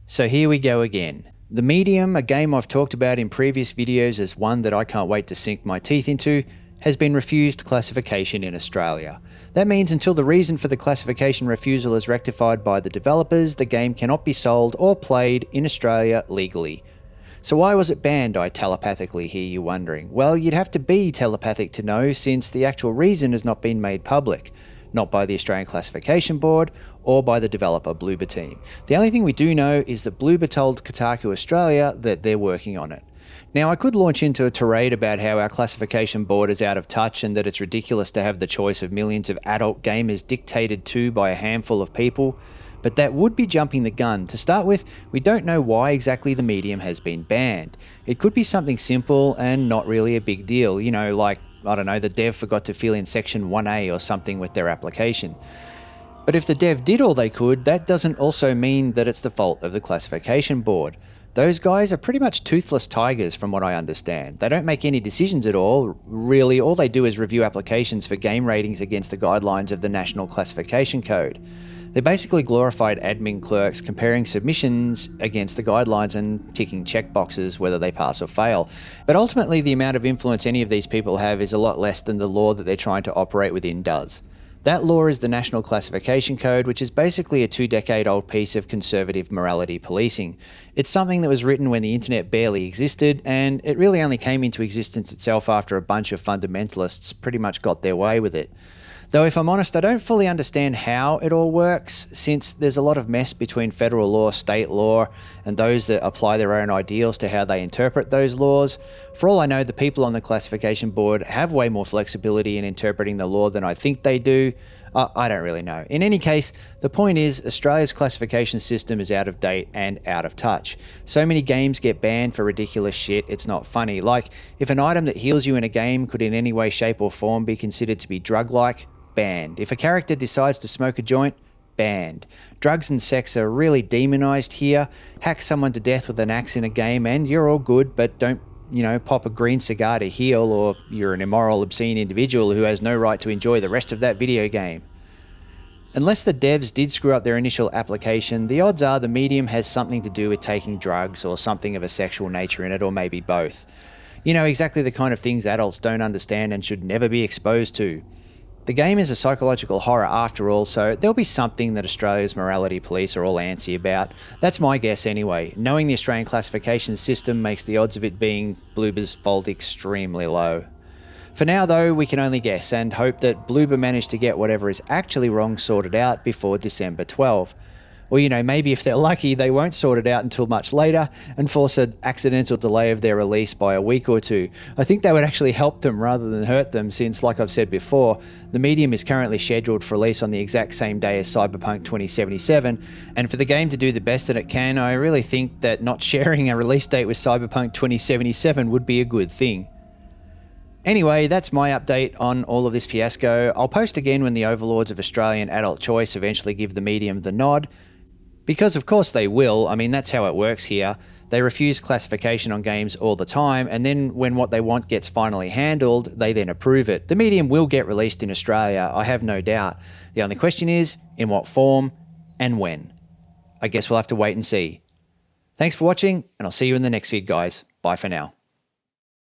So here we go again. The Medium, a game I've talked about in previous videos as one that I can't wait to sink my teeth into, has been refused classification in Australia. That means until the reason for the classification refusal is rectified by the developers, the game cannot be sold or played in Australia legally. So why was it banned, I telepathically hear you wondering? Well, you'd have to be telepathic to know, since the actual reason has not been made public. Not by the Australian Classification Board or by the developer Bloober team. The only thing we do know is that Bloober told Kotaku Australia that they're working on it. Now, I could launch into a tirade about how our classification board is out of touch and that it's ridiculous to have the choice of millions of adult gamers dictated to by a handful of people, but that would be jumping the gun. To start with, we don't know why exactly the Medium has been banned. It could be something simple and not really a big deal, like, I don't know, the dev forgot to fill in section 1A or something with their application. But if the dev did all they could, that doesn't also mean that it's the fault of the classification board. Those guys are pretty much toothless tigers from what I understand. They don't make any decisions at all. Really, all they do is review applications for game ratings against the guidelines of the National Classification Code. They're basically glorified admin clerks comparing submissions against the guidelines and ticking checkboxes whether they pass or fail. But ultimately, the amount of influence any of these people have is a lot less than the law that they're trying to operate within does. That law is the National Classification Code, which is basically a 2-decade-old piece of conservative morality policing. It's something that was written when the internet barely existed, and it really only came into existence itself after a bunch of fundamentalists pretty much got their way with it. Though if I'm honest, I don't fully understand how it all works, since there's a lot of mess between federal law, state law, and those that apply their own ideals to how they interpret those laws. For all I know, the people on the classification board have way more flexibility in interpreting the law than I think they do. I don't really know. In any case, the point is, Australia's classification system is out of date and out of touch. So many games get banned for ridiculous shit, it's not funny. Like, if an item that heals you in a game could in any way, shape or form be considered to be drug-like, banned. If a character decides to smoke a joint, banned. Drugs and sex are really demonized here. Hack someone to death with an axe in a game and you're all good, but don't, pop a green cigar to heal, or you're an immoral, obscene individual who has no right to enjoy the rest of that video game. Unless the devs did screw up their initial application, the odds are the Medium has something to do with taking drugs or something of a sexual nature in it, or maybe both. Exactly the kind of things adults don't understand and should never be exposed to. The game is a psychological horror after all, so there'll be something that Australia's morality police are all antsy about. That's my guess anyway. Knowing the Australian classification system makes the odds of it being Bloober's fault extremely low. For now though, we can only guess and hope that Bloober managed to get whatever is actually wrong sorted out before December 12. Or maybe if they're lucky, they won't sort it out until much later and force an accidental delay of their release by a week or two. I think that would actually help them rather than hurt them, since, like I've said before, the Medium is currently scheduled for release on the exact same day as Cyberpunk 2077, and for the game to do the best that it can, I really think that not sharing a release date with Cyberpunk 2077 would be a good thing. Anyway, that's my update on all of this fiasco. I'll post again when the overlords of Australian adult choice eventually give the Medium the nod. Because of course they will. That's how it works here. They refuse classification on games all the time, and then when what they want gets finally handled, they then approve it. The Medium will get released in Australia, I have no doubt. The only question is, in what form and when? I guess we'll have to wait and see. Thanks for watching, and I'll see you in the next vid, guys. Bye for now.